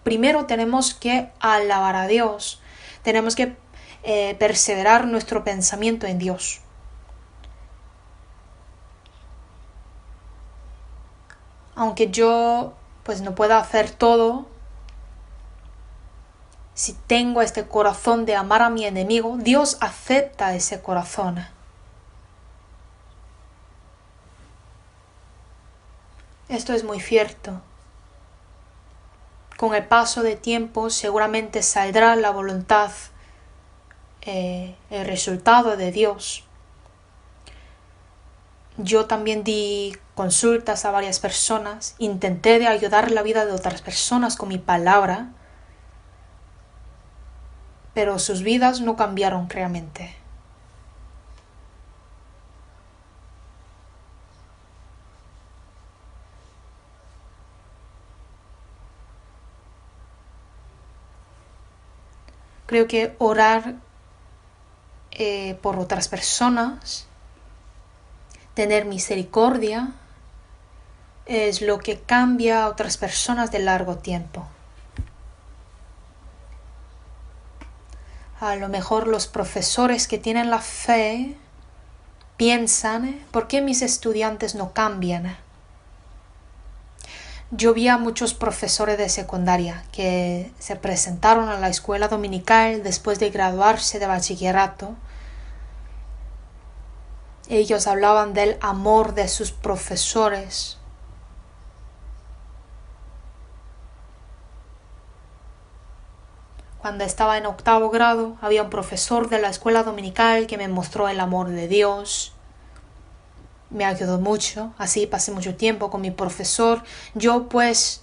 Speaker 1: Primero tenemos que alabar a Dios. Tenemos que perseverar nuestro pensamiento en Dios. Aunque yo pues no pueda hacer todo, si tengo este corazón de amar a mi enemigo, Dios acepta ese corazón. Esto es muy cierto. Con el paso de tiempo seguramente saldrá la voluntad, el resultado de Dios. Yo también di consultas a varias personas, intenté de ayudar la vida de otras personas con mi palabra, pero sus vidas no cambiaron realmente. Creo que orar por otras personas, tener misericordia, es lo que cambia a otras personas de largo tiempo. A lo mejor los profesores que tienen la fe piensan, ¿por qué mis estudiantes no cambian? Yo vi a muchos profesores de secundaria que se presentaron a la escuela dominical después de graduarse de bachillerato. Ellos hablaban del amor de sus profesores. Cuando estaba en 8º grado, había un profesor de la escuela dominical que me mostró el amor de Dios. Me ayudó mucho, así pasé mucho tiempo con mi profesor. Yo pues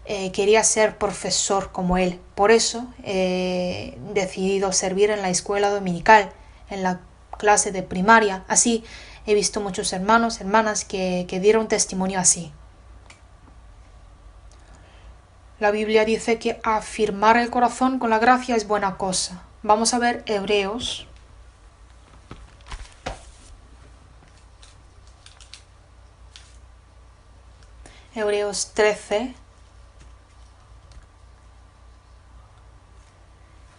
Speaker 1: quería ser profesor como él. Por eso he decidido servir en la escuela dominical, en la clase de primaria. Así he visto muchos hermanos, hermanas que dieron testimonio así. La Biblia dice que afirmar el corazón con la gracia es buena cosa. Vamos a ver Hebreos. Hebreos 13,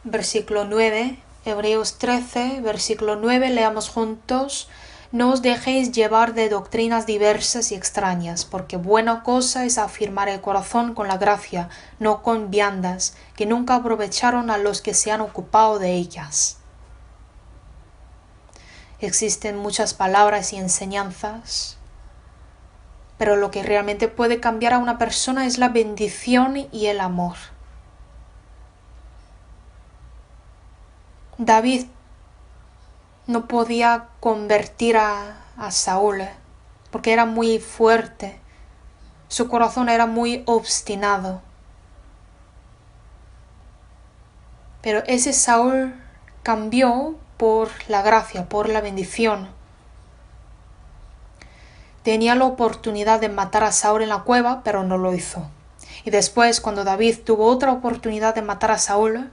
Speaker 1: versículo 9. Hebreos 13, versículo 9, leamos juntos. No os dejéis llevar de doctrinas diversas y extrañas, porque buena cosa es afirmar el corazón con la gracia, no con viandas, que nunca aprovecharon a los que se han ocupado de ellas. Existen muchas palabras y enseñanzas, pero lo que realmente puede cambiar a una persona es la bendición y el amor. David no podía convertir a Saúl porque era muy fuerte. Su corazón era muy obstinado. Pero ese Saúl cambió por la gracia, por la bendición. Tenía la oportunidad de matar a Saúl en la cueva, pero no lo hizo. Y después, cuando David tuvo otra oportunidad de matar a Saúl,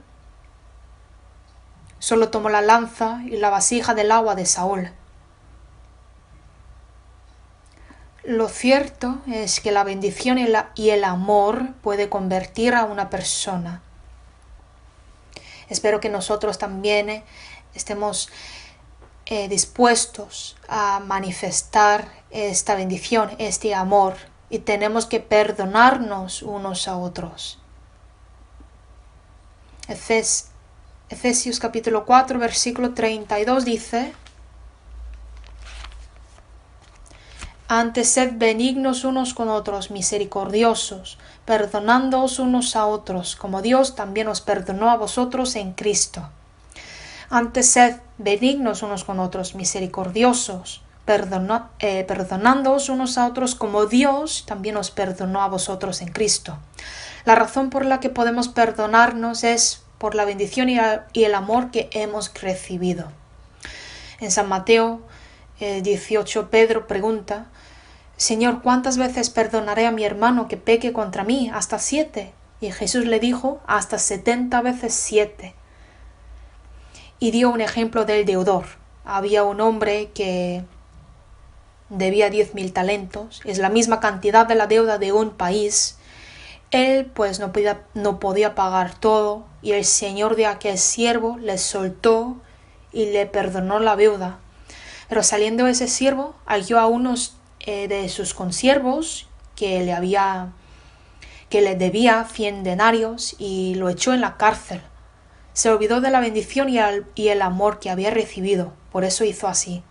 Speaker 1: solo tomó la lanza y la vasija del agua de Saúl. Lo cierto es que la bendición y el amor puede convertir a una persona. Espero que nosotros también estemos dispuestos a manifestar esta bendición, este amor, y tenemos que perdonarnos unos a otros. Efesios capítulo 4, versículo 32 dice: Antes sed benignos unos con otros, misericordiosos, perdonándoos unos a otros, como Dios también os perdonó a vosotros en Cristo. Antes sed benignos unos con otros, misericordiosos, perdonándoos unos a otros, como Dios también os perdonó a vosotros en Cristo. La razón por la que podemos perdonarnos es por la bendición y el amor que hemos recibido. En San Mateo 18, Pedro pregunta: Señor, ¿cuántas veces perdonaré a mi hermano que peque contra mí? ¿Hasta 7? Y Jesús le dijo: hasta 70 veces 7. Y dio un ejemplo del deudor. Había un hombre que debía 10.000 talentos, es la misma cantidad de la deuda de un país. Él pues no podía pagar todo, y el señor de aquel siervo le soltó y le perdonó la deuda. Pero saliendo ese siervo, halló a unos de sus consiervos que le debía 100 denarios y lo echó en la cárcel. Se olvidó de la bendición y el amor que había recibido, por eso hizo así.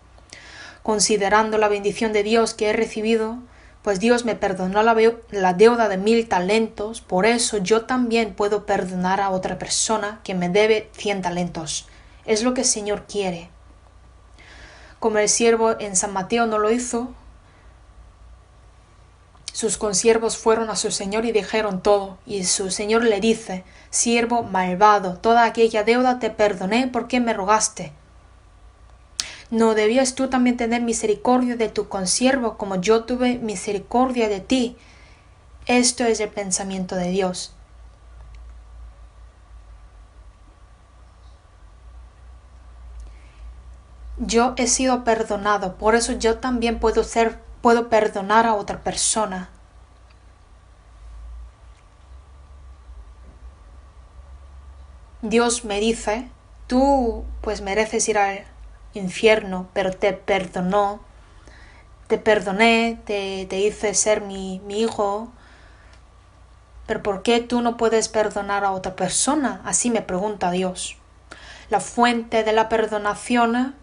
Speaker 1: Considerando la bendición de Dios que he recibido, pues Dios me perdonó la deuda de 1.000 talentos, por eso yo también puedo perdonar a otra persona que me debe 100 talentos. Es lo que el Señor quiere. Como el siervo en San Mateo no lo hizo, sus consiervos fueron a su señor y dijeron todo, y su señor le dice: siervo malvado, toda aquella deuda te perdoné porque me rogaste. ¿No debías tú también tener misericordia de tu consiervo como yo tuve misericordia de ti? Esto es el pensamiento de Dios. Yo he sido perdonado, por eso yo también puedo perdonar a otra persona. Dios me dice: tú pues mereces ir al infierno, pero te perdoné, te hice ser mi hijo. Pero ¿por qué tú no puedes perdonar a otra persona? Así me pregunta Dios. La fuente de la perdonación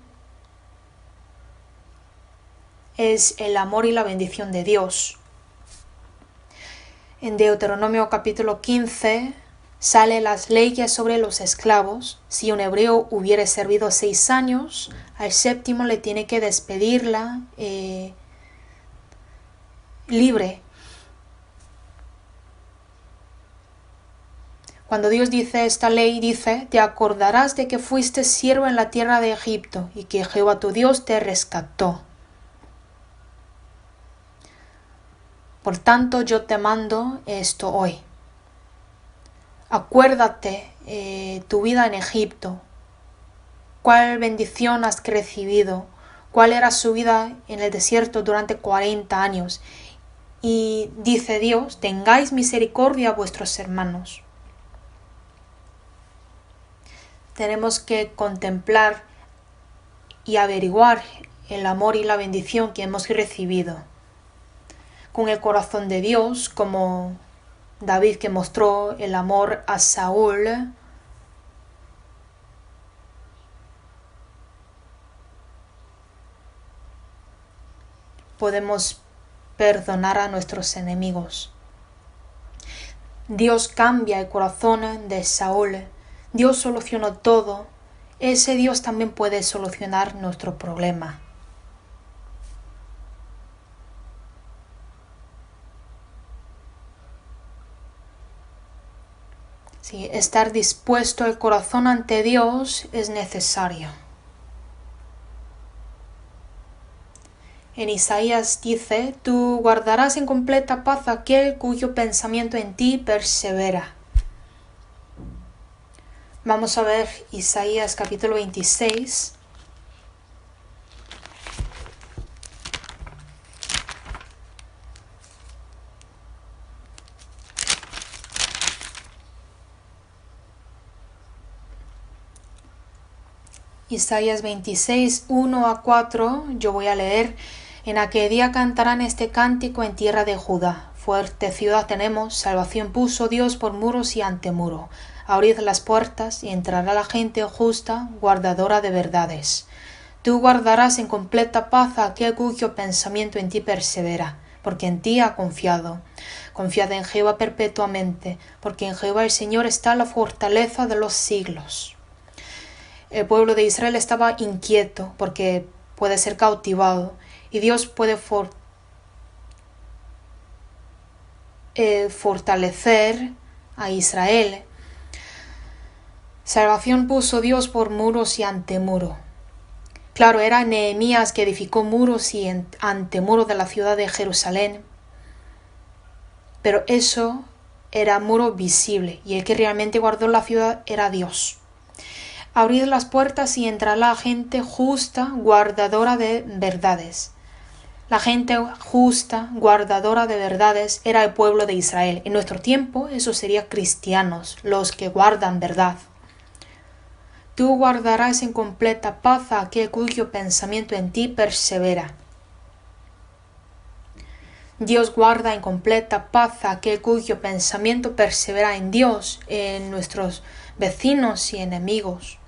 Speaker 1: es el amor y la bendición de Dios. En Deuteronomio capítulo 15 sale las leyes sobre los esclavos. Si un hebreo hubiere servido 6 años, al 7º le tiene que despedirla libre. Cuando Dios dice esta ley, dice: te acordarás de que fuiste siervo en la tierra de Egipto y que Jehová tu Dios te rescató. Por tanto, yo te mando esto hoy. Acuérdate tu vida en Egipto, cuál bendición has recibido, cuál era su vida en el desierto durante 40 años. Y dice Dios: tengáis misericordia a vuestros hermanos. Tenemos que contemplar y averiguar el amor y la bendición que hemos recibido. Con el corazón de Dios, como David, que mostró el amor a Saúl, podemos perdonar a nuestros enemigos. Dios cambia el corazón de Saúl. Dios solucionó todo. Ese Dios también puede solucionar nuestro problema. Sí, estar dispuesto el corazón ante Dios es necesario. En Isaías dice: tú guardarás en completa paz aquel cuyo pensamiento en ti persevera. Vamos a ver Isaías capítulo 26. Isaías 26, 1-4, yo voy a leer: en aquel día cantarán este cántico en tierra de Judá. fuerte ciudad tenemos, salvación puso Dios por muros y antemuro. Abrid las puertas y entrará la gente justa, guardadora de verdades. Tú guardarás en completa paz a aquel cuyo pensamiento en ti persevera, porque en ti ha confiado. Confiad en Jehová perpetuamente, porque en Jehová el Señor está la fortaleza de los siglos. El pueblo de Israel estaba inquieto porque puede ser cautivado y Dios puede fortalecer a Israel. Salvación puso Dios por muros y antemuro. Claro, era Nehemías que edificó muros y antemuro de la ciudad de Jerusalén, pero eso era muro visible y el que realmente guardó la ciudad era Dios. Abrid las puertas y entrará la gente justa, guardadora de verdades. La gente justa, guardadora de verdades, era el pueblo de Israel. En nuestro tiempo, eso sería cristianos, los que guardan verdad. Tú guardarás en completa paz a aquel cuyo pensamiento en ti persevera. Dios guarda en completa paz a aquel cuyo pensamiento persevera en Dios, en nuestros vecinos y enemigos.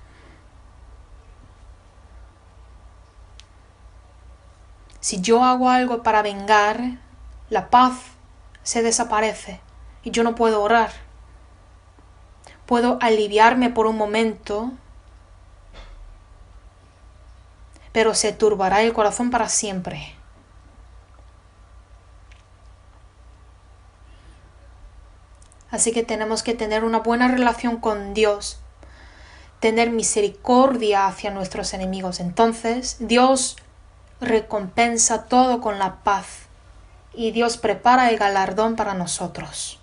Speaker 1: Si yo hago algo para vengar, la paz se desaparece y yo no puedo orar. Puedo aliviarme por un momento, pero se turbará el corazón para siempre. Así que tenemos que tener una buena relación con Dios, tener misericordia hacia nuestros enemigos. Entonces, Dios recompensa todo con la paz y Dios prepara el galardón para nosotros.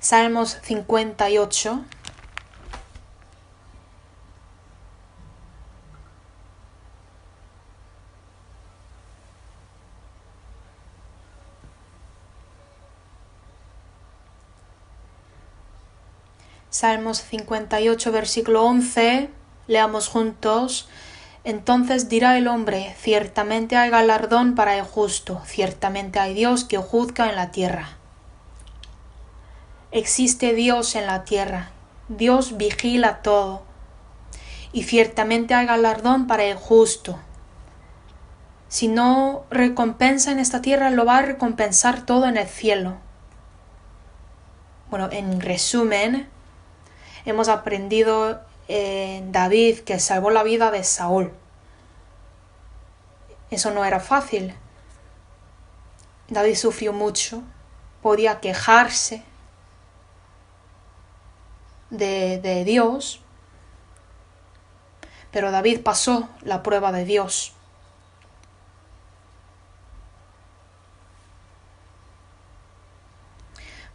Speaker 1: Salmos 58. Salmos 58, versículo 11, leamos juntos. Entonces dirá el hombre, ciertamente hay galardón para el justo, ciertamente hay Dios que juzga en la tierra. Existe Dios en la tierra, Dios vigila todo, y ciertamente hay galardón para el justo. Si no recompensa en esta tierra, lo va a recompensar todo en el cielo. Bueno, en resumen, hemos aprendido David que salvó la vida de Saúl. Eso no era fácil. David sufrió mucho, podía quejarse de Dios, pero David pasó la prueba de Dios.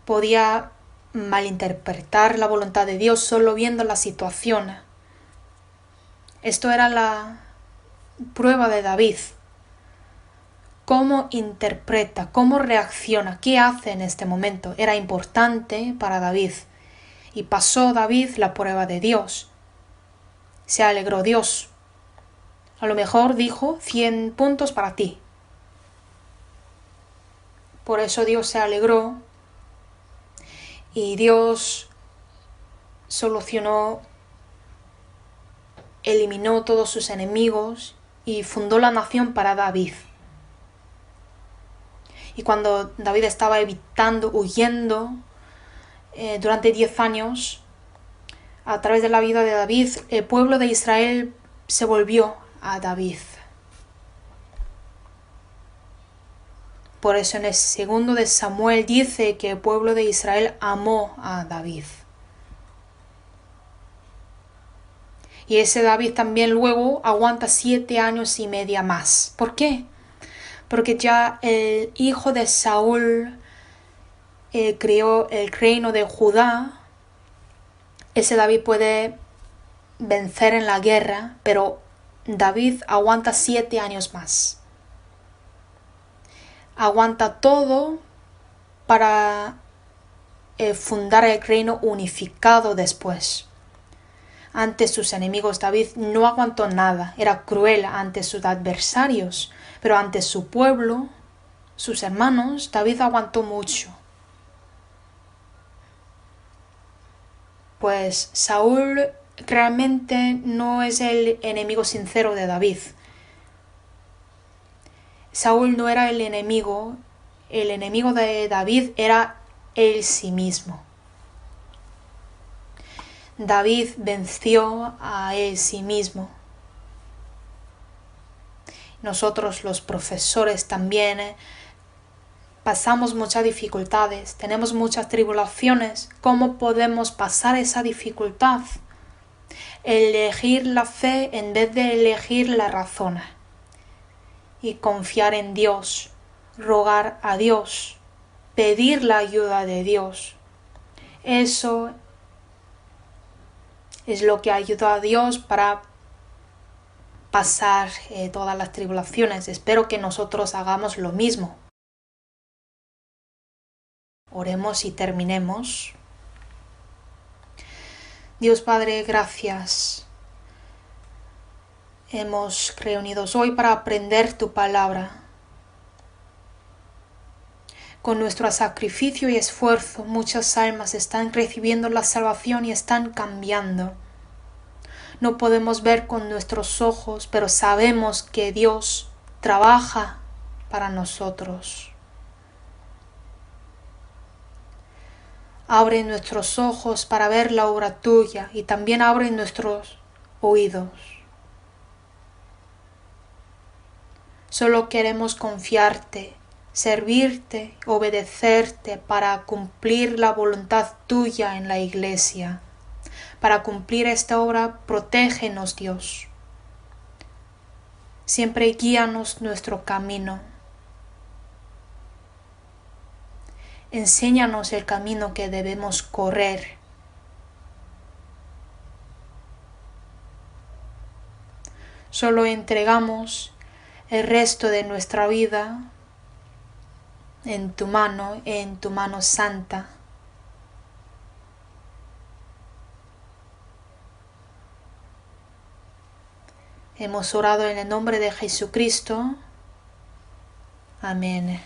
Speaker 1: Podía malinterpretar la voluntad de Dios solo viendo la situación. Esto era la prueba de David. ¿Cómo interpreta? ¿Cómo reacciona? ¿Qué hace en este momento? Era importante para David. Y pasó David la prueba de Dios. Se alegró Dios. A lo mejor dijo 100 puntos para ti. Por eso Dios se alegró. Y Dios solucionó, eliminó todos sus enemigos y fundó la nación para David. Y cuando David estaba huyendo durante 10 años, a través de la vida de David, el pueblo de Israel se volvió a David. Por eso en el 2 de Samuel dice que el pueblo de Israel amó a David. Y ese David también luego aguanta 7 años y medio más. ¿Por qué? Porque ya el hijo de Saúl creó el reino de Judá. Ese David puede vencer en la guerra, pero David aguanta 7 años más. Aguanta todo para fundar el reino unificado después. Ante sus enemigos David no aguantó nada, era cruel ante sus adversarios, pero ante su pueblo sus hermanos, David aguantó mucho. Pues Saúl realmente no es el enemigo sincero de David. Saúl no era el enemigo de David era él sí mismo. David venció a él sí mismo. Nosotros los profesores también pasamos muchas dificultades, tenemos muchas tribulaciones. ¿Cómo podemos pasar esa dificultad? Elegir la fe en vez de elegir la razón. Y confiar en Dios, rogar a Dios, pedir la ayuda de Dios. Eso es lo que ayuda a Dios para pasar todas las tribulaciones. Espero que nosotros hagamos lo mismo. Oremos y terminemos. Dios Padre, gracias. Hemos reunidos hoy para aprender tu palabra. Con nuestro sacrificio y esfuerzo, muchas almas están recibiendo la salvación y están cambiando. No podemos ver con nuestros ojos, pero sabemos que Dios trabaja para nosotros. Abre nuestros ojos para ver la obra tuya y también abre nuestros oídos. Solo queremos confiarte, servirte, obedecerte para cumplir la voluntad tuya en la iglesia. Para cumplir esta obra, protégenos, Dios. Siempre guíanos nuestro camino. Enséñanos el camino que debemos correr. Solo entregamos el resto de nuestra vida en tu mano santa. Hemos orado en el nombre de Jesucristo. Amén.